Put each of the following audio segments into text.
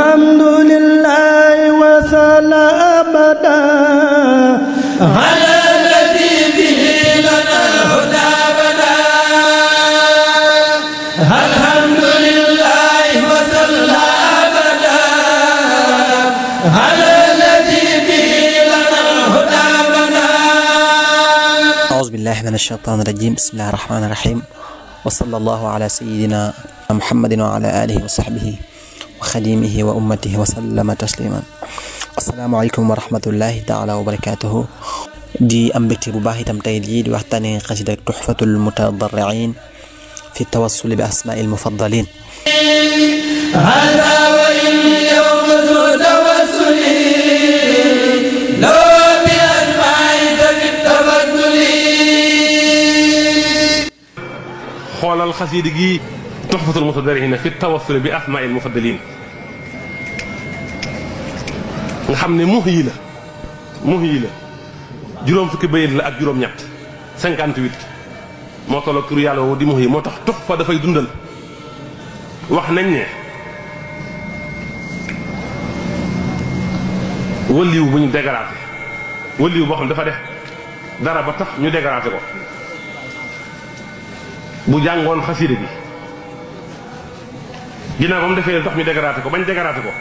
الحمد لله وصلى أبدا على الذي به لنا الهدى بدا الحمد لله وصلى أبدا على الذي به لنا الهدى بدا. أعوذ بالله من الشيطان الرجيم. بسم الله الرحمن الرحيم. وصلى الله على سيدنا محمد وعلى آله وصحبه وخديمه وأمته وسلم تسليما. السلام عليكم ورحمة الله تعالى وبركاته. دي أمبكتي بباهي تمتيلي دي وقتاني قصيدة تحفة المتضرعين في التوصل بأسماء المفضلين. هذا وإن يوم ذو توسل لو بأسماء ذوي التفضل. xoolal xasiida gi tuxfatul mutadarrihin fi tawassul bi asmaa'il mufaddalin nga xam ne muh yi la juróom fukki bayit la ak juróom ñett 58 moo tolloo turu yàlla woo di muh yi moo tax tuxfa dafay dundal. wax nañ ne wëliw bu ñu dégaraate wëliw boo xam dafa def dara ba tax ñu dégaraate ko bu jàngoon xasiida bi ginnaaw ba mu defee tax ñu dégaraate ko bañ dégaraate ko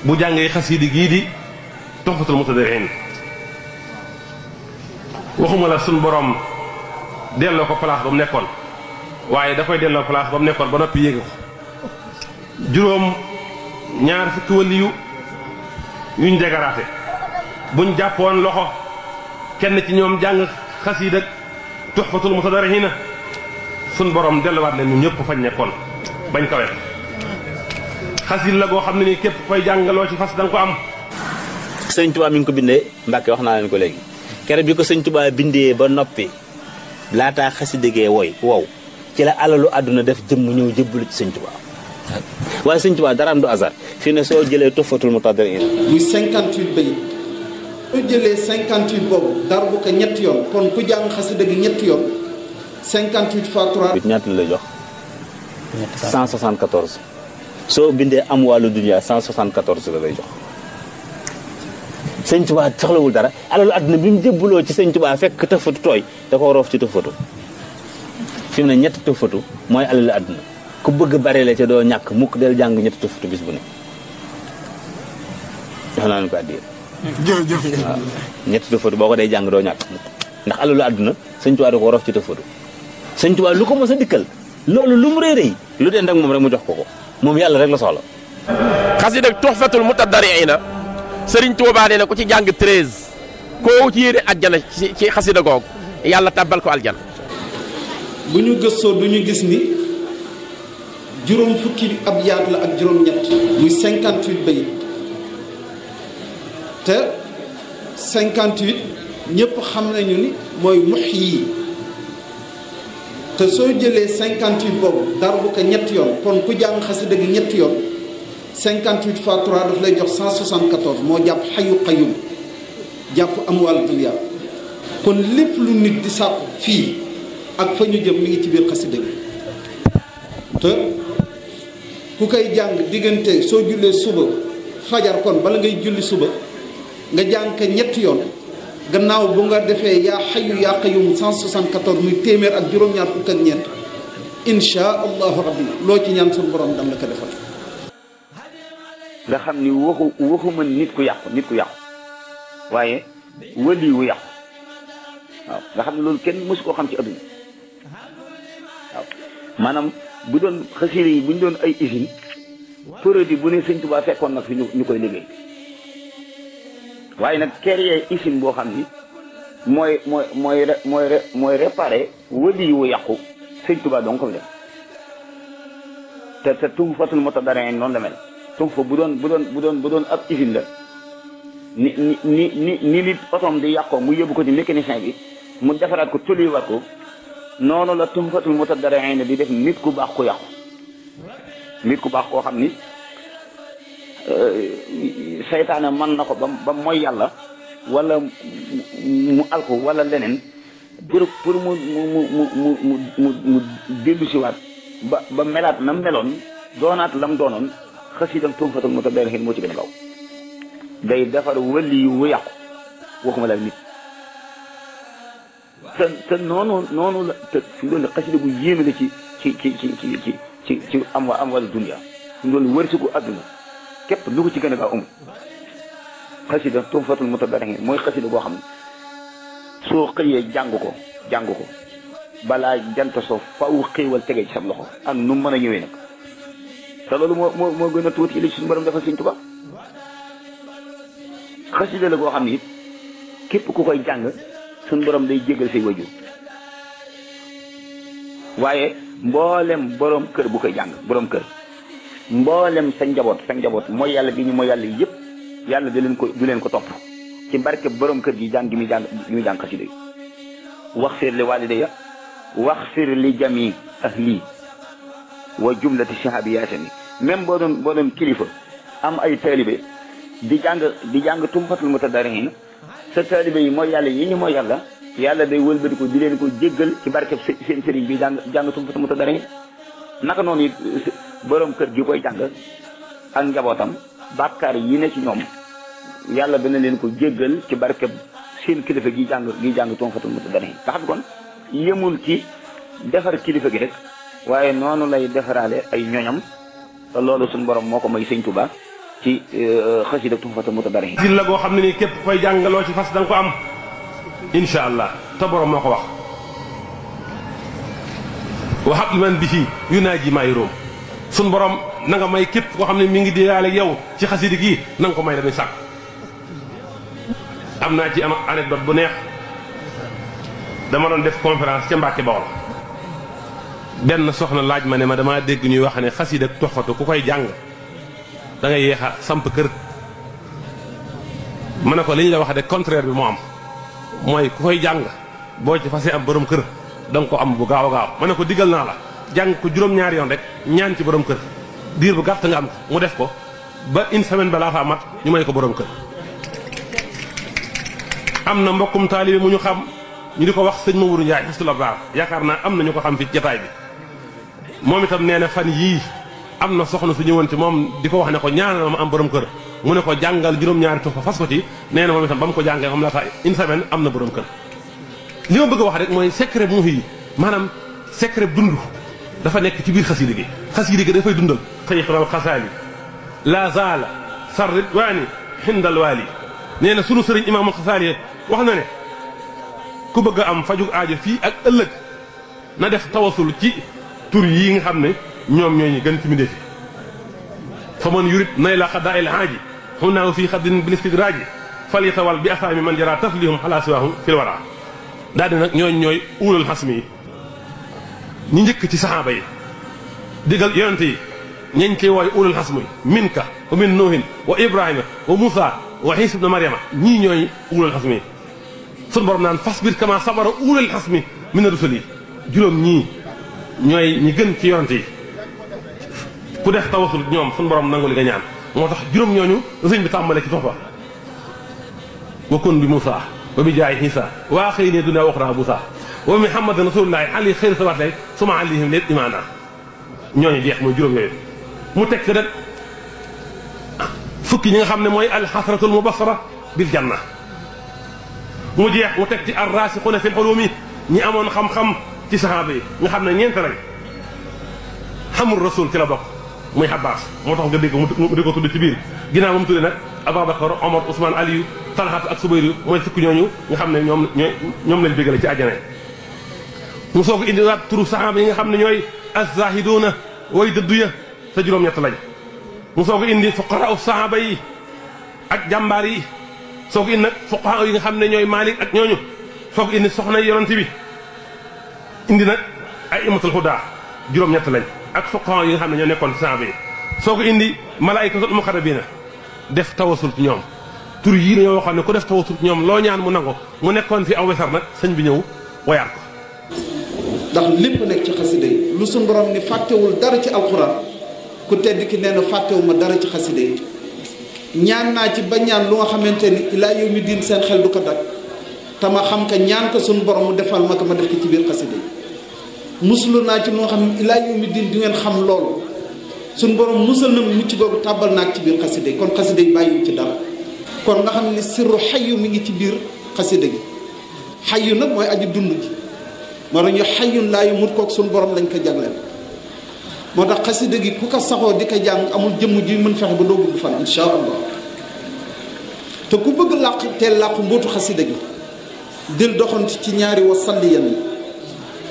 bu jàngee xasiida gii di tuxfatul mutadarrihin waxuma la suñ borom delloo ko place ba mu nekkoon waaye da koy delloo place ba mu nekkoon ba noppi yéege ko juróom ñaar fukki waliyu yuñ dégaraate buñ jàppoon loxo kenn ci ñoom jàng xasiida tuxfatul mutadarrihin sun borom delluwaat leen ñu ñëpp fañ nekkoon bañ kawe xasil la goo xam ne nii képp koy jàngaloo ci fas da nga ko am. sëñ Tuubaa mi ngi ko bindee Mbàkke wax naa leen ko léegi keroog bi ko sëñ Tuubaa bindee ba noppi laataa xasida gee wow ci la alalu àdduna def jëmm ñëw jëbbalu ci sëñ Tuubaa waaye sëñ Tuubaa dara am du hasard fii ne soo jëlee Tuhfatul Mutadarriin muy 58 bayit soo jëlee 58 boobu dar bu ko ñetti yoon kon ku jàng xasida gi ñetti yoon 58 fois 3. ñaata la lay jox 174 soo bindee am wàllu dunya 174 la lay jox. sëñ Tuubaa soxlawul dara alalu àdduna bi mu jëbbuloo ci sëñ Tuubaa fekk tëfatu tooy da ko roof ci tëfatu fi mu ne ñetti tëfatu mooy alalu àdduna ku bëgg bare la ca doo ñàkk mukk del jàng ñetti tëfatu bis bu ne jox naa leen ko àddiya jërëjëf waaw ñetti tëfatu boo ko dee jàng doo ñàkk mukk ndax alalu àdduna sëñ Tuubaa da ko roof ci tëfatu sëñ Tuubaa lu ko mos a dikkal loolu lu mu réeréy lu dee ndak moom rek mu jox ko moom yàlla rek la soxla. xasida Tuhfatul Mutadarriin Sëriñ Tuubaa nee na ku ci jàng 13 koo ci yéene àjjana ci xasida googu yàlla tàbbal ko aljana. bu ñu gëstoo du ñu gis ni juróom fukki ab yaat la ak juróom ñett muy 58 bayit te 58 ñëpp xam nañu ni mooy muhyi te soo jëlee 58 boobu dar bu ko ñetti yoon kon ku jàng xasida gi ñetti yoon 58 fois 3 daf lay jox 174 moo jàpp xayu qayyum jàpp amwaal dunya kon lépp lu nit di sàkku fii ak fa ñu jëm mi ngi ci biir xasida gi te ku koy jàng diggante soo jullee suba fajar kon bala ngay julli suba nga jàng ko ñetti yoon gannaaw bu nga defee yaa xayu yaa qayyum 174 muy téeméer ak juróom-ñaar fukk ak ñeent insha allahu rabbi loo ci ñaan suñu borom dam la ko defal. nga xam ni waxuma nit ku yàqu waaye wëli wu yàqu waaw nga xam ne loolu kenn mësu koo xam ci adduna waaw maanaam bu doon xasida yi bu ñu doon ay usine produit bu ne sëñ Tuubaa fekkoon nag fi ñu koy liggéey waaye nag créer usine boo xam ni mooy réparé wëli wu yàqu sëñ Tuubaa donc ko fi def te Tuhfatul Mutadarriin noonu la mel Tuhfa bu doon ab usine la ni nit otom di yàqoo mu yóbbu ko ci mécanicien bi mu defaraat ko tolluwaat ko noonu la Tuhfatul Mutadarriin di def nit ku baax ku yàqu nit ku baax koo xam ni seytaane mën na ko ba mooy yàlla wala mu alko wala leneen pour mu dellu siwaat ba melaat na meloon doonaat lam doonoon xasiidam Tuhfatul Mutadarrihin moo ci gën a gaaw day defar wëli wu yàqu waxuma la nit te noonu la te fi mu doon xasida bu yéeme la ci am wàllu dunya fi mu doon wërsëgu àdduna képp lu ko ci gën a gaaw amul xasida Tuhfatul Mutadarrihin mooy xasida boo xam ne soo xëyee jàng ko balaa jant soo faw xéewal tege ci sam loxo ak nu mën a ñëwee nag te loolu moo gën a tuuti li suñu borom defal Sëñ Tuubaa xasida la boo xam ne it képp ku koy jàng suñu borom day jéggal say wajur waaye mboolem borom kër bu koy jàng borom kër mboolem sa njaboot mooy yàlla gi ñu mooy yàlla yëpp yàlla du leen ko topp ci barke borom kër gi jàng gi muy jàng xasida yi waxfir li walidayya waxfir li jami ahli wa jumlati sahabiyaatani même boo doon kilifa am ay taalibe di jàng Tuhfatul Mutadarrihin sa taalibe yi mooy yàlla yi ñu mooy yàlla day wëlbati ko di leen ko jéggal ci barkeb seen sëriñ bi jàng Tuhfatul Mutadarrihin naka noonu it borom kër gi koy jàng ak njabootam bàkkaar yi ne ci ñoom yàlla dana leen ko jéggal ci barkeb seen kilifa gi jàng Tuhfatul Mutadarrihin nga xam kon yemul ci defar kilifa gi rek waaye noonu lay defaraale ay ñoñam te loolu suñu borom moo ko may Sëñ Tuubaa ci xasida Tuhfatul Mutadarrihin di la goo xam ne nii képp koy jàngaloo ci fas da nga ko am incha allah te borom moo ko wax waxab liman bi fii yu naa ji maa yuróom suñu borom na nga may képp koo xam ne mi ngi diyaale yow ci xasida gii na nga ko may dañuy sàkk am naa ci am anecdote bu neex dama doon def conférence ca Mbàkke Bawol benn soxna laaj ma ne ma damaa dégg ñuy wax ne xasida Tuhfatu ku koy jàng da ngay yéex a samp kër ma ne ko li ñu la wax de contraire bi moo am mooy ku koy jàng boo ci fasee am borom kër da nga ko am bu gaaw a gaaw ma ne ko diggal naa la jàng ko juróom-ñaari yoon rek ñaan ci borom kër diir bu gàtt nga am mu def ko ba une semaine balaa faa mat ñu may ko borom kër. am na mbokkum taalibe mu ñu xam ñu di ko wax sëñ Mamadou Ndiaye Hizbul Abraar yaakaar naa am na ñu ko xam fi jataay bi moom itam nee na fan yii am na soxna su ñëwoon ci moom di ko wax ne ko ñaanal ma am borom kër mu ne ko jàngal juróom-ñaari Tuhfa fas ko ci nee na moom itam ba mu ko jàngee moom la fa une semaine am na borom kër. li ma bëgg a wax rek mooy secret bu mu fi maanaam secret dund dafa nekk ci biir xasida gi dafay dundal sayxinal xasaali la zaala sarrit waani xindal waali nee na sunu sëriñ imaamul xasaali wax na ne ku bëgg a am fajug aajo fii ak ëllëg na def tawasul ci tur yi nga xam ne ñoom ñooy ñi gën ci mbindéef fa man yurit nay la xaddaa il haaji xunaaw fii xaddin bil istidraaji fal yatawal bi asaami man jara taflihum xalaa siwaahum fil wara daal di nag ñooy ulul xasmi yi ñi njëkk ci saxaaba yi digal yonente yi ñañ koy wooy ulul xasmi minka wa min nuuhin wa ibrahima wa muusa wa iisa ibna maryama ñii ñooy ulul xasmi yi sun borom naan fasbir kama sabara ulul xasmi mina rusuli yi juróom ñii ñooy ñi gën ci yonente yi ku def tawasul ñoom sun borom nangu li nga ñaan moo tax juróom ñooñu sëñ bi tàmbale ci Tuhfa wa kun bi muusa wa bi jaay Iisa waa xëy ne dunaa waxraa buusa wa muhammadan rasulullahi ali xëyri sawaat lay suma alihim leen imaana ñooñu jeex mooy juróom yooyu mu teg ci rek fukki ñi nga xam ne mooy alxasratul mubasara bil janna mu jeex mu teg ci arrasixuna fil ulumi ñi amoon xam-xam ci saxaaba yi nga xam ne ñeent lañ xamul rasul ci la bokk muy Abbas moo tax nga dégg mu di ko tudd ci biir ginnaaw moom tuddee nag Ababacar Omar Ousmane Aliou Talhat ak Subayru mooy fukki ñooñu nga xam ne ñoom lañ bégale ci àjjana mu soog a indiwaat turu saxaaba yi nga xam ne ñooy az-zaahiduuna way dëddu ya te juróom-ñett lañ mu soog a indi fuqaraa saxaaba yi ak jàmbaar yi soog a indi nag fuqahaa yi nga xam ne ñooy Maalik ak ñooñu soog a indi soxna yonent bi indi nag ay imatul hudaa juróom-ñett lañ ak fuqahaa yi nga xam ne ñoo nekkoon saxaaba yi soog a indi malaa'ikatul muqarrabiina def tawasul ci ñoom tur yii dañoo waxoon ne ku def tawasul ci ñoom loo ñaan mu nangu mu nekkoon fi aw wesar nag sëñ bi ñëw woyaat ko ndax lépp nekk ci xasida yi lu suñu borom ni fàttewul dara ci alxuraan ku tedd ki nee na fàttewuma dara ci xasida yi ñaan naa ci ba ñaan lu nga xamante ni ilaa yow mi diin seen xel du ko dak te ma xam ka ñaan ko suñu borom mu defal ma ko ma def ko ci biir xasida yi muslu naa ci lu nga xam ne ilaa yow mi diin di ngeen xam loolu suñ borom musal na mucc googu tàbbal naag ci biir xasida yi kon xasida yi bàyyiwu ci dara kon nga xam ne sirru xayu mi ngi ci biir xasida gi xayu nag mooy aji dund ji moo tax ñu xayun laa yu mut kook suñ borom lañ ko jagleel moo tax xasida gi ku ko saxoo di ko jàng amul jëmm ji mën fexe ba doo gudd fan insha allah te ku bëgg làq teel làq mbootu xasida gi dil doxant ci ñaari wasalliyan yi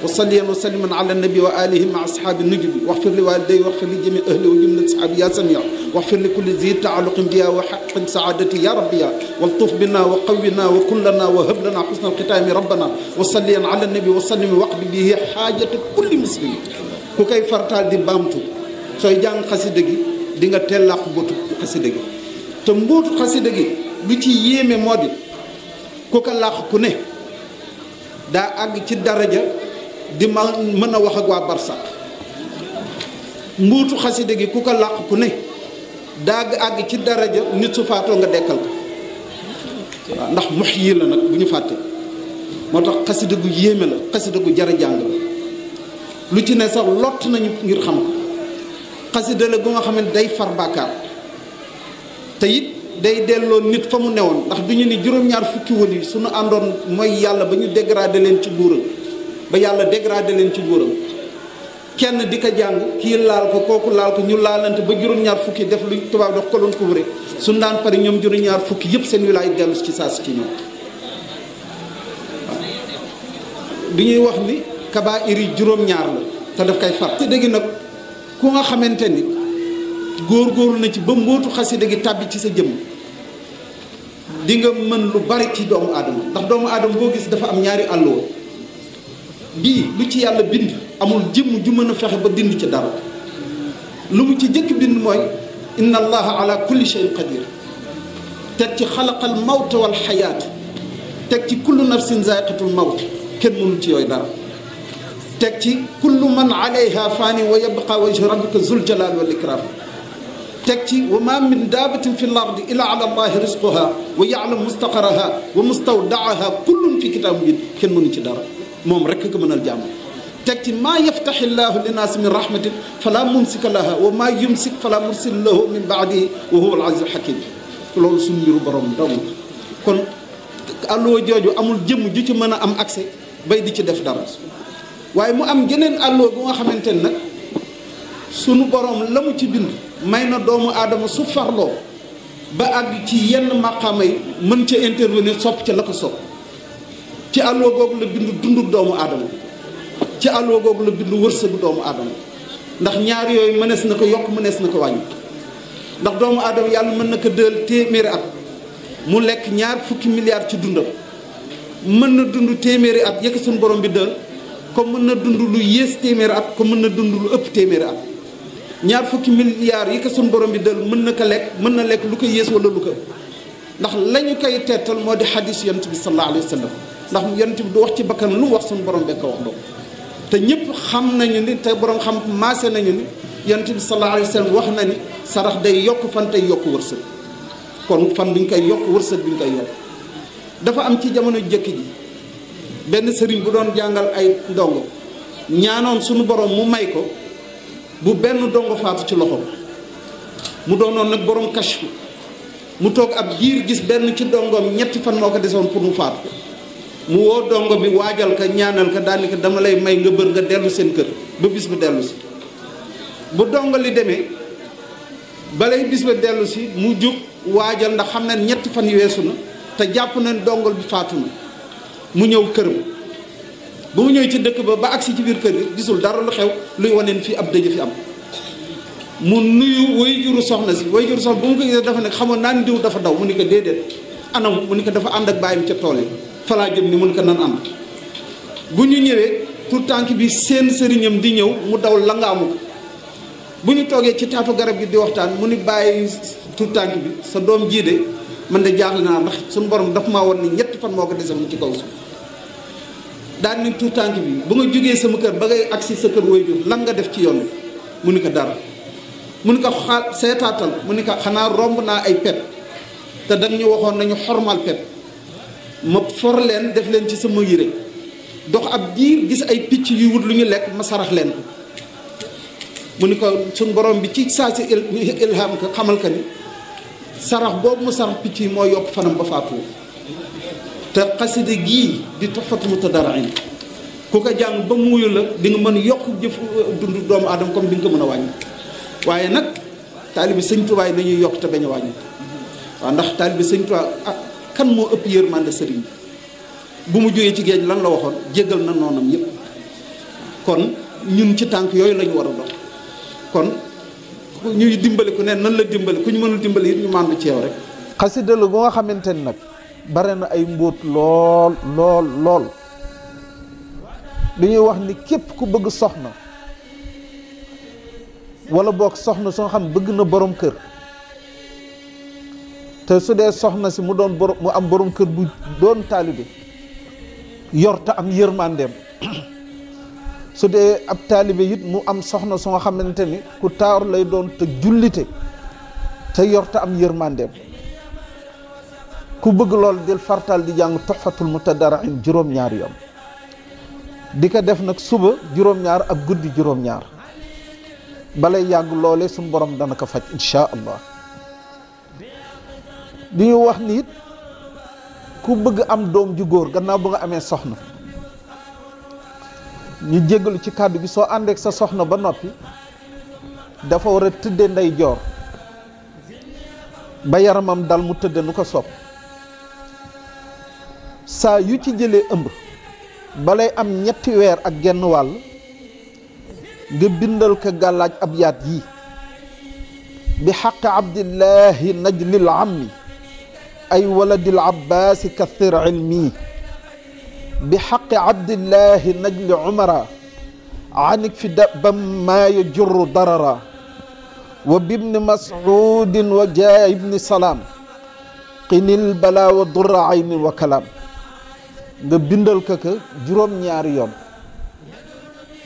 wasalliyan wa salliman ala nabi wa alihi ma ashaabi nujubi waxfir li waliday waxfir li jami ahli wa jumlat sahaabi ya samia waxfir li kulli zi taaluqin biya wa xaqin saadati ya rabbiya waltuf bina wa qawwina wa kullana wa hab lana xusna alxitaami rabbana wa salliyan ala nabi wa sallim waqdi bihi xaajata kulli muslim ku koy fartaal di baamtu sooy jàng xasida gi di nga teel làq mbootu xasida gi te mbootu xasida gi lu ci yéeme moo di ku ko làq ku ne daa àgg ci daraja di mën a wax ak waa barsaq mbuutu xasida gi ku ko làq ku ne daa àgg ci daraja nit su faatoo nga dekkal ko waaw ndax mux yi la nag bu ñu fàtte moo tax xasida gu yéeme la xasida gu jara jàng la lu ci ne sax lott nañu ngir xam ko xasida la gu nga xam ne day far bàkkaar te it day delloo nit fa mu newoon ndax du ñu ni juróom-ñaar fukki wël yi suñu àndoon mooy yàlla ba ñu dégradé leen ci nguuram ba yàlla dégradé leen ci nguuram kenn di ko jàng kii laal ko kooku laal ko ñu laalante ba juróom-ñaar fukki def lu tubaab dox koloon ko wure suñu daan pare ñoom juróom-ñaar fukki yëpp seen wilaay dellu ci saa si ci ñoom du ñuy wax ni kabaa'ir yi juróom-ñaar la te daf koy far te dégg nag ku nga xamante ni góor-góorlu na ci ba mbootu xasida gi tàbbi ci sa jëmm di nga mën lu bari ci doomu aadama ndax doomu aadama boo gis dafa am ñaari àlloo bii lu ci yàlla bind amul jëmm ju mën a fexe ba dind ci dara lu mu ci jëkk bind mooy inna allaha ala kulli shay'in qadir teg ci xalaqal mawta wal xayaat teg ci kullu nafsin zaiqatul mawt kenn mënul ci yooyu dara teg ci kullu man alayha faani wa yabqa wajhu rabbika zul jalal wal ikram teg ci wa ma min daabatin fi l ardi illa ala allahi risquha wa ya'lamu mustaqaraha wa mustawdaaha kullun fi kitaab mubin kenn mënu ci dara moom rekk ko mënal jàmm teg ci maa yaftaxi llaahu linnaasi min rahmatin fala mumsika laha wa maa yumsik fala mursila lahu min baadihi wa huwa al aziz al hakim loolu suñu mbiru borom dong kon àlloo jooju amul jëmm ju ci mën a am accès bay di ci def dara waaye mu am geneen àlloo bu nga xamante ne nag sunu borom la mu ci bind may na doomu aadama su farloo ba àgg ci yenn maqaama yi mën ca intervenir sopp ca la ko sopp ci àlloo googu la bind dundu doomu aadama ci àlloo googu la bind wërsëgu doomu aadama ndax ñaar yooyu mënees na ko yokk mënees na ko wàññi ndax doomu aadama yàlla mën na ko dël téeméeri at mu lekk 20 milliards ci dundam mën na dund téeméeri at yëkk suñu borom bi dël comme mën na dund lu yées téeméeri at comme mën na dund lu ëpp téeméeri at 20 milliards yi ko suñu borom bi dël mën na ko lekk mën na lekk lu ko yées wala lu ko ëpp ndax lañu koy teetal moo di xadis yonent bi sallallahu alayhi wa sallam ndax yonent bi du wax ci bakkan lu mu wax suñu borom bekk wax doo te ñëpp xam nañu ni te borom xam maase nañu ni yonent bi sallallahu alayhi wa sallam wax na ni sarax day yokk fan tey yokk wërsëg kon fan bi ñu koy yokk wërsëg bi ñu koy yokk dafa am ci jamono jëkk ji benn sëriñ bu doon jàngal ay ndongo ñaanoon suñu borom mu may ko bu benn dongo faatu ci loxo mu doonoon nag borom kashfu mu toog ab diir gis benn ci dongoom 3 fan moo ko desoon pour mu faatu mu woo dongo bi waajal ko ñaanal ko daal ni ko dama lay may nga bër nga dellu seen kër ba bis ba dellu si bu dongo li demee balay bis ba dellu si mu jóg waajal ndax xam na 3 fan yu weesu na te jàpp na dongal bi faatu na mu ñëw këram ba mu ñëw ci dëkk ba agsi ci biir kër gi gisul dara lu xew luy waneen fii ab dëj fi am mu nuyu way juru soxna si way juru soxna bu mu ko gisee dafa ne xamoon naa ni diw dafa daw mu ni ko déedéet anam mu ni ko dafa ànd ak bàyyam ca tool yi falaa jëm ni mun ko nan ànd bu ñu ñëwee tout tànk bi seen sëriñam di ñëw mu daw la nga amu ko bu ñu toogee ci taatu garab gi di waxtaan mu ni bàyyi tout tànk bi sa doom jii de man de jaaxle naa ndax suñu borom daf maa woon ni 3 fan moo ko dese mu ci kaw suuf daan ni tout tànk bi ba nga jógee sama kër ba ngay agsi sa kër waajur lan nga def ci yoon bi mu ni ko dara mu ni ko seetaatal mu ni ko xanaa romb naa ay pet te dañ ñu waxoon nañu xormal pet ma for leen def leen ci sama yére dox ab diir gis ay picc yuy wut lu ñu lekk ma sarax leen ko mu ni ko suñ borom bi ci saa si ilham ko xamal ka ni sarax boobu mu sarax picc yi moo yokk fanam ba faatu te xasida gii di Tuhfatul Mutadarri'in ku ko jàng ba muuyu la di nga mën yokk jëf dund doomu aadama comme di nga ko mën a wàññi waaye nag taalibi sëñ Tuubaa yi dañuy yokk te bañ a wàññi waaw ndax taalibi sëñ Tuubaa ak kan moo ëpp yërmande sëriñ bi bu mu jógee ci géej lan la waxoon jéggal na noonam yépp kon ñun ci tànk yooyu la ñu war a dox kon ñuy dimbali ku ne nan la dimbali ku ñu mënul dimbali it ñu màndu ci yow rek. xasida la bu nga xamante ni nag bare na ay mbóot lool lool lool dañuy wax ni képp ku bëgg soxna wala boog soxna soo xam bëgg na borom kër te su dee soxna si mu doon borom mu am borom kër bu doon taalibe yor te am yërmandeem su dee ab taalibe it mu am soxna su nga xamante ni ku taaru lay doon te jullite te yor te am yërmandeem ku bëgg lool del fartal di jàng Tuhfatul Mutadarri'in juróom-ñaar yoon di ko def nag suba juróom-ñaar ak guddi juróom-ñaar balay yàgg loole suñu borom dana ko faj insha allah di ñu wax ni it ku bëgg am doom ju góor gannaaw bu nga amee soxna ñu jéggalu ci kàddu gi soo àndeek sa soxna ba noppi dafa war a tëdde ndey joor ba yaramam dal mu tëdde nu ko sopp saa yu ci jëlee ëmb balay am 3 weer ak genn wàll nga bindal ko gàllaaj ab yaat yii bi xaqi abdillahi najlil ammi ay waladil abbaasi kathir ilmi bi xaqi abdillahi najli umara anik fi dabam maa yajurru darara wa bibni mas'udin wa jaa ibni salaam qinil bala wa durra aynin wa kalaam nga bindal ko juróom-ñaari yoon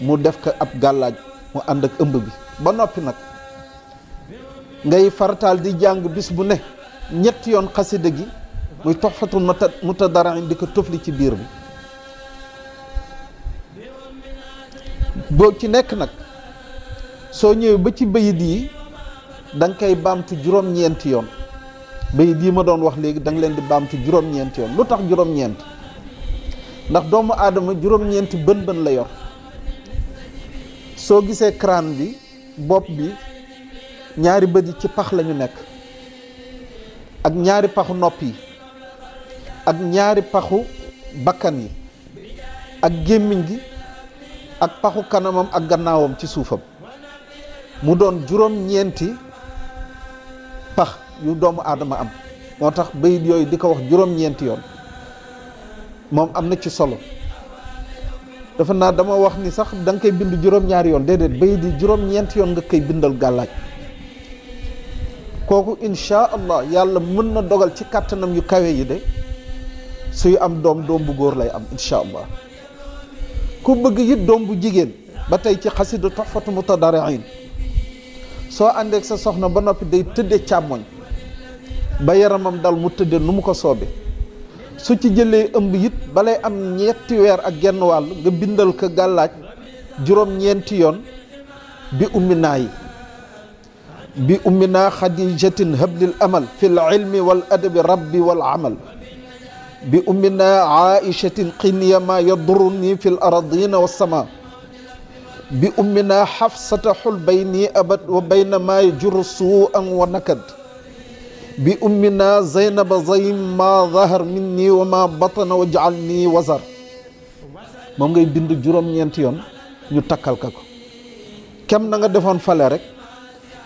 mu def ko ab gàllaaj mu ànd ak ëmb bi ba noppi nag ngay farataal di jàng bis bu ne 3 yoon xasida gi muy Tuhfatul Mutadarri'in di ko tofli ci biir bi boo ci nekk nag soo ñëwee ba ci bayit yi da nga koy baamtu juróom-ñeenti yoon bayit yi ma doon wax léegi da nga leen di baamtu juróom-ñeenti yoon lu tax juróom-ñeent ndax doomu aadama juróom-ñeenti bën la yor soo gisee crâne bi bopp bi ñaari bët yi ci pax lañu nekk ak ñaari paxu nopp yi ak ñaari paxu bakkan yi ak gémmiñ gi ak paxu kanamam ak gannaawam ci suufam mu doon juróom-ñeenti pax yu doomu aadama am moo tax bayit yooyu di ko wax juróom-ñeenti yoon moom am na ci solo dafa naa dama wax ni sax da nga koy bind juróom-ñaari yoon déedéet bayit yi juróom-ñeenti yoon nga koy bindal gàllaaj kooku insha allah yàlla mën na dogal ci kàttanam yu kawe yi de suy am doom bu góor lay am insha allah ku bëgg it doom bu jigéen ba tey ci xasida Tuhfatul Mutadarri'in soo àndeek sa soxna ba noppi day tëdde càmmoñ ba yaramam dal mu tëdde nu mu ko soobe su ci jëlee ëmb it balay am 3 weer ak genn wàll nga bindal ko gàllaaj juróom-ñeenti yoon bi umminaa yi bi ummina xadijatin hablil amal fil ilmi wal adabi rabbi wal amal bi ummina aishatin qiniya ma yaduruni fil aradina wassama bi ummina xafsata xul bayni abad wa bayna ma yajurru suu'an wa nakad bi ummina zaynaba zaym ma zahar minni wa ma batana wa jaalni wazar moom ngay bind juróom-ñeenti yoon ñu takkal ka ko kem na nga defoon fale rek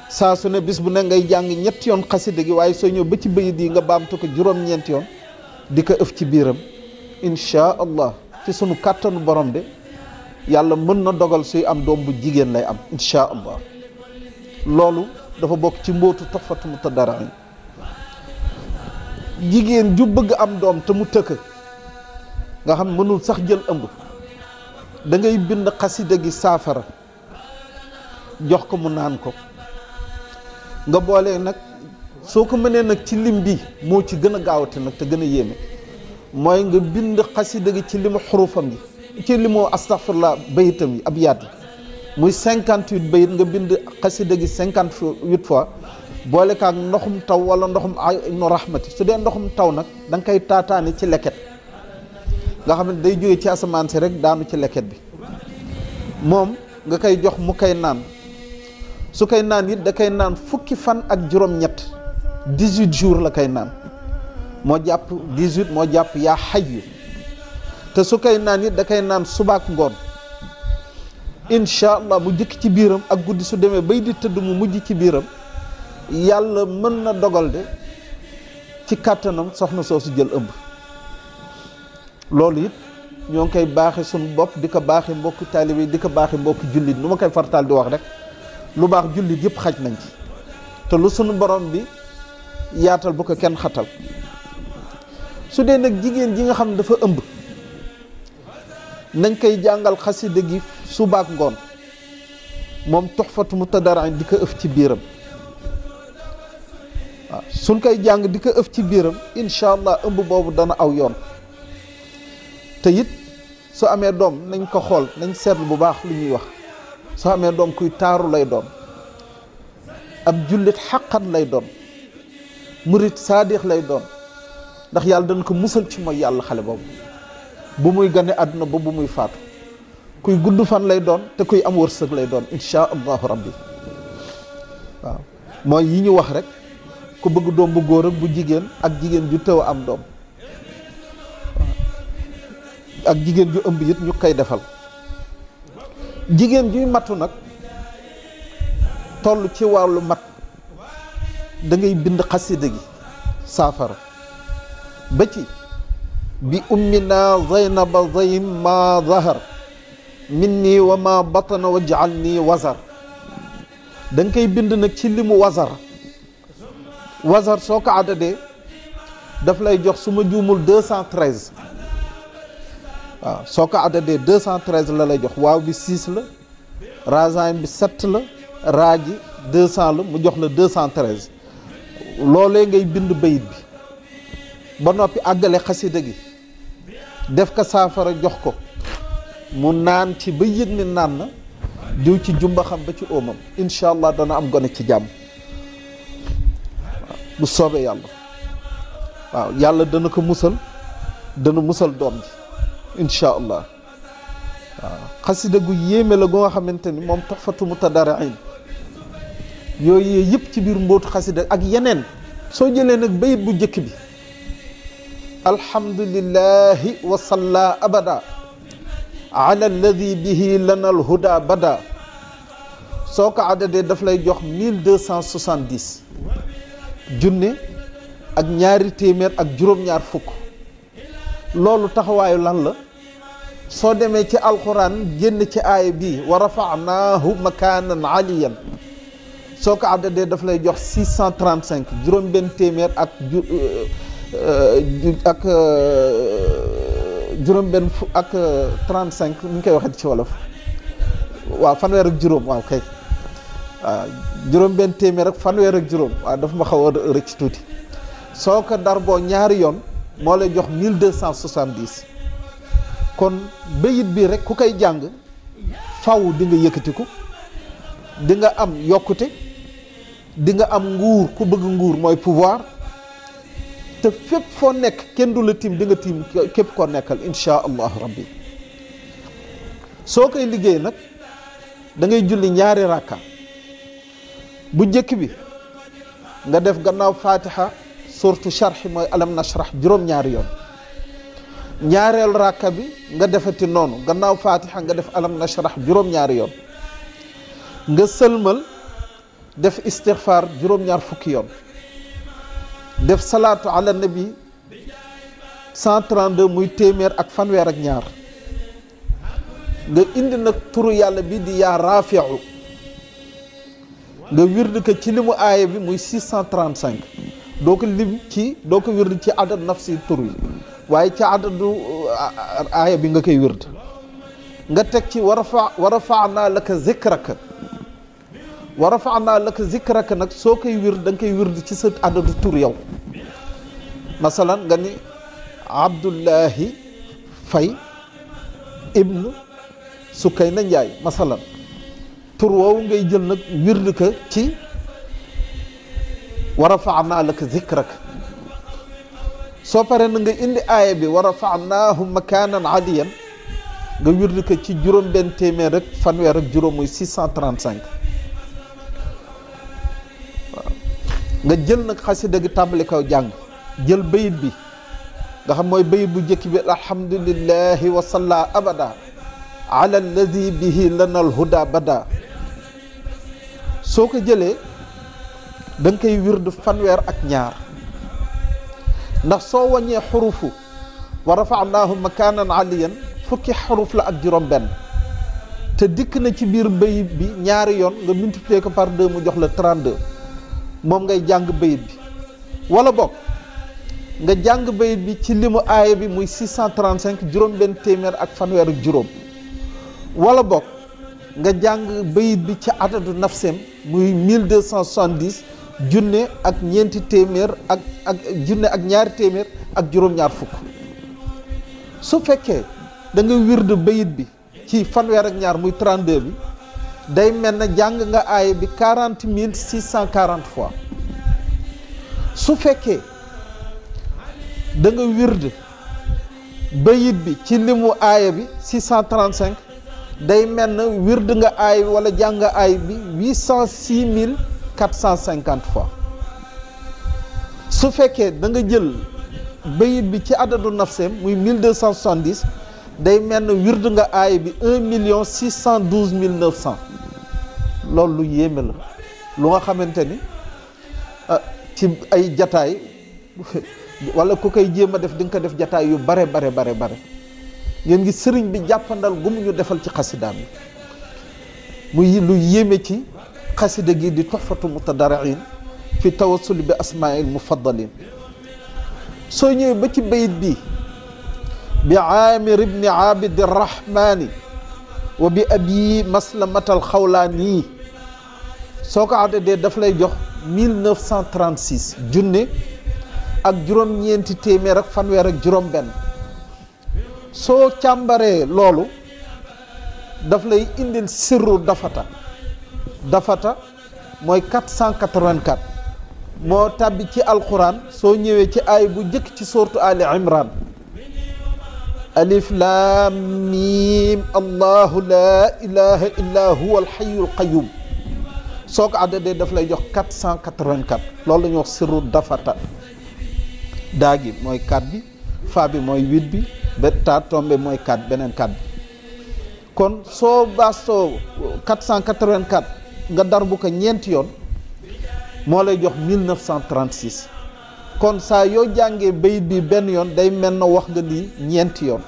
saa su ne bis bu ne ngay jàng 3 yoon xasida gi waaye soo ñëw ba ci bayit yi nga baamtu ko juróom-ñeenti yoon di ko ëf ci biiram insha allah ci sunu kàttanu borom de yàlla mën na dogal suy am doom bu jigéen lay am insha allah loolu dafa bokk ci mbootu Tuhfatul Mutadarri'in jigéen ju bëgg am doom te mu tëkk nga xam mënul sax jël ëmb da ngay bind xasida gi saafara jox ko mu naan ko nga boole nag soo ko mënee nag ci lim bi moo ci gën a gaawate nag te gën a yéeme mooy nga bind xasida gi ci limu xurufam yi ci limu astaghfirullah bayitam yi ab yaat yi muy 58 bayit nga bind xasida gi 58 fois boole kaak ndoxum taw wala ndoxum aynu rahmati. su dee ndoxum taw nag da nga koy taataani ci leket nga xam ne day jóge ci asamaan si rek daanu ci leket bi moom nga koy jox mu koy naan. su koy naan it da koy naan fukki fan ak juróom-ñett 18 jours la koy naan moo jàpp 18 moo jàpp yaa xayyu te su koy naan it da koy naan subaak ngoon incha allah mu jëkk ci biiram ak guddi su demee bay di tëdd mu mujj ci biiram yàlla mën na dogal de ci kàttanam soxna soosu jël ëmb. loolu it ñoo ngi koy baaxe suñu bopp di ko baaxe mbokku taalibe di ko baaxe mbokku jullit nu ma koy fartaal di wax rek lu baax jullit yëpp xaj nañ ci te lu sunu borom bi yaatal bu ko kenn xatal. su dee nag jigéen ji nga xam ne dafa ëmb nañ koy jàngal xasida gi subaak ngoon moom Tuhfatu Mutadarrin di ko ëf ci biiram. waaw suñ koy jàng di ko ëf ci biiram incha allah ëmb boobu dana aw yoon. te it su amee doom nañ ko xool nañ seetlu bu baax lu ñuy wax soo amee doom kuy taaru lay doon ab jullit xaqan lay doon murit saadix lay doon ndax yàlla dana ko musal ci mooy yàlla xale boobu bu muy gane àdduna ba bu muy faatu kuy gudd fan lay doon te kuy am wërsëg lay doon insha allahu rabbi. waaw mooy yi ñu wax rek ku bëgg doom bu góor ak bu jigéen ak jigéen ju tëw am doom ak jigéen ju ëmb it ñu koy defal. jigéen juy matu nag toll ci wàllu mat da ngay bind xasida gi saafara ba ci bi ummina zaynaba zaym ma zahar minni wa ma batana waj'al nii wazar. da nga koy bind nag ci limu wazar soo ko àddadee daf lay jox su ma juumul 213. waaw soo ko àddadee 213 la lay jox waaw bi 6 la razaim bi 7 la raaji 200 la mu jox la 213 loolee ngay bind bayit bi ba noppi àggale xasida gi def ko saafara jox ko mu naan ci ba yëg ni naan na diw ci jumba xam ba ci óomam incha allah dana am gone ci jàmm. waaw bu soobee yàlla waaw yàlla dana ko musal dana musal doom ji incha allah. waaw xasida gu yéeme la gu nga xamante ni moom Tuhfatu Mutadarrin yooyu yëpp ci biir mbootu xasida ak yeneen soo jëlee nag bayit bu njëkk bi alhamdulillahi wa salla abada ala alladi bihi lana alhuda bada soo ko àddadee daf lay jox 1270 junne ak ñaari téeméer ak juróom-ñaar fukk. loolu taxawaayu lan la soo demee ci alquran génn ci aaya bii wa rafa'naahu makaanan aliyan soo ko àddadee daf lay jox 635 juróom benn téeméer ak juróom benn ak 35 ni ñu koy waxee ci wolof waaw fanweer ak juróom waaw kay waaw juróom benn téeméer ak fanweer ak juróom waaw dafa ma xaw a rëcc tuuti soo ko darboo ñaari yoon moo lay jox 1270 kon bayit bi rek ku koy jàng faw di nga yëkkatiku di nga am yokkute di nga am nguur ku bëgg nguur mooy pouvoir te fépp foo nekk kenn du la tiim di nga tiim képp koo nekkal insha allahu rabbi. soo koy liggéey nag da ngay julli ñaari rakka bu njëkk bi nga def gannaaw fatiha surtout sharh mooy alam nashrah juróom-ñaari yoon. ñaareel rakka bi nga defati noonu gannaaw fatiha nga def alam nashrah juróom-ñaari yoon. nga sëlmal def istighfar juróom-ñaar fukki yoon. def salaatu ala nabi 132 muy téeméer ak fanweer ak ñaar. nga indi nag turu yàlla bi di yaa rafi'u nga wird ko ci limu aaya bi muy 635 doo ko lim ci doo ko wird ci adad nafsi tur yi waaye ci adadu aaya bi nga koy wird nga teg ci wa rafa'naa laka zikraka wa rafa'naa laka zikraka nag soo koy wird da nga koy wird ci sa adadu tur yow masalan nga ni Abdullahi Fay ibnu Sukayna Njaay masalan tur woowu ngay jël nag wird ka ci wa rafa'naa laka zikrak soo paree na nga indi aaya bi wa rafa'naahu makaanan aliyan nga wird ko ci juróom benn téeméer rek fanweer ak juróom muy 635 waaw nga jël nag xasida gi tàmbali kaw jàng jël bayit bi nga xam mooy bayit bu njëkk bi alhamdulillahi wa salla abada ala alladi bihi lana alhuda bada soo ko jëlee da nga koy wird fanweer ak ñaar ndax soo wàññee xurufu wa rafa'naahu makaanan aliyan fukki xuruf la ak juróom benn te dikk na ci biir bayit bi ñaari yoon nga multiplier ko par 2 mu jox la 32 moom ngay jàng bayit bi wala bokk nga jàng bayit bi ci limu aaya bi muy 635 juróom benn téeméer ak fanweer ak juróom wala bokk nga jàng bayit bi ci adadu nafsem muy 1270 junne ak ñeenti téeméer ak junne ak ñaari téeméer ak juróom-ñaar fukk su fekkee da nga wird bayit bi ci fanweer ak ñaar muy 32 bi day mel na jàng nga aaya bi 40 640 fois su fekkee da nga wird bayit bi ci limu aaya bi 635 day mel na wird nga aaya bi wala jàng nga aaya bi 806 450 fois su fekkee da nga jël bayit bi ci adadu nafsem muy 1270 day mel na wird nga aaya bi 1 612 900 loolu lu yéeme la lu nga xamante ni ci ay jataay wala ku koy jéem a def di nga ko def jataay yu bare ngeen ngi sëriñ bi jàppandal gu mu ñu defal ci xasidaam bi muy lu yéeme ci xasida gi di tuhfatu mutadarriin fi tawassuli bi asmaa'il mufaddalin soo ñëwee ba ci bayit bi bi aamir ibni abidi rahmani wa bi abi maslamatal xawlaani soo ko addadee daf lay jox 1936 junne ak juróom-ñeenti téeméer ak fanweer ak juróom-benn soo càmbaree loolu daf lay indil sirru dafata mooy 484 moo tàbbi ci alquran soo ñëwee ci aay bu njëkk ci sourate Ali Imran alif lam mim allahu la ilaha illa huwa alhayyul qayyum soo ko addadee daf lay jox 484 loolu la ñuy wax sirru dafata daa gi mooy 4 bi fa bi mooy 8 bi ba taa tombe mooy 4 beneen 4 bi kon soo baastoo 484 nga darbu ko ñeenti yoon moo lay jox 1936 kon saa yoo jàngee bayit bi benn yoon day mel na wax nga lii ñeenti yoon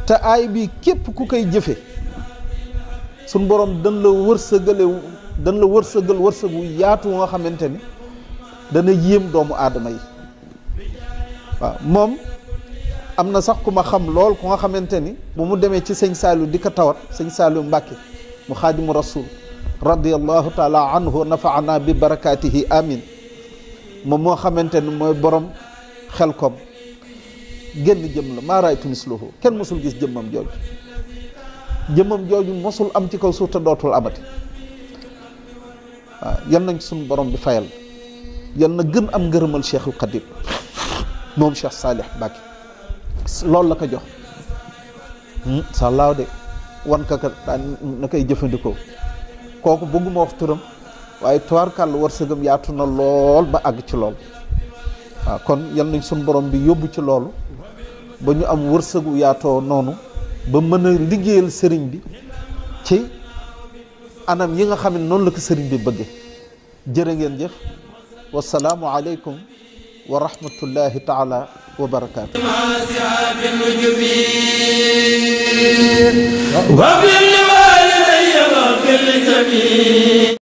te aay bi képp ku koy jëfe suñ borom dañ la wërsëgal wërsëgu yaatu nga xamante ni dana yéem doomu aadama yi waaw moom am na sax ku ma xam lool ku nga xamante ni bu mu demee ci sëñ Saliou di ko tawat sëñ Saliou Mbàkke mu xaadimu rasul radiyallahu taala anhu nafaana bi barakaatihi amin moom moo xamante ni mooy borom xel kom génn jëm la maa raaytu misluhu kenn mosul gis jëmmam jooju mosul am ci kaw suuf te dootul amati waaw yan nañ suñu borom bi fayal yan na gën am ngërëmal Cheikhul Khadim moom Cheikh Salih Mbacke loolu la ko jox sàllaaw de wan ka daan na koy jëfandikoo kooku bëgguma wax turam waaye tubaarkàll wërsëgam yaatu na lool ba àgg ci lool waaw kon yal nañ suñu borom bi yóbbu ci loolu ba ñu am wërsëgu yaatoo noonu ba mën a liggéeyal sëriñ bi ci anam yi nga xam ne noonu la ko sëriñ bi bëgge jërë ngeen jëf wasalaamu aleykum wa rahmatullahi taala wa barakaatu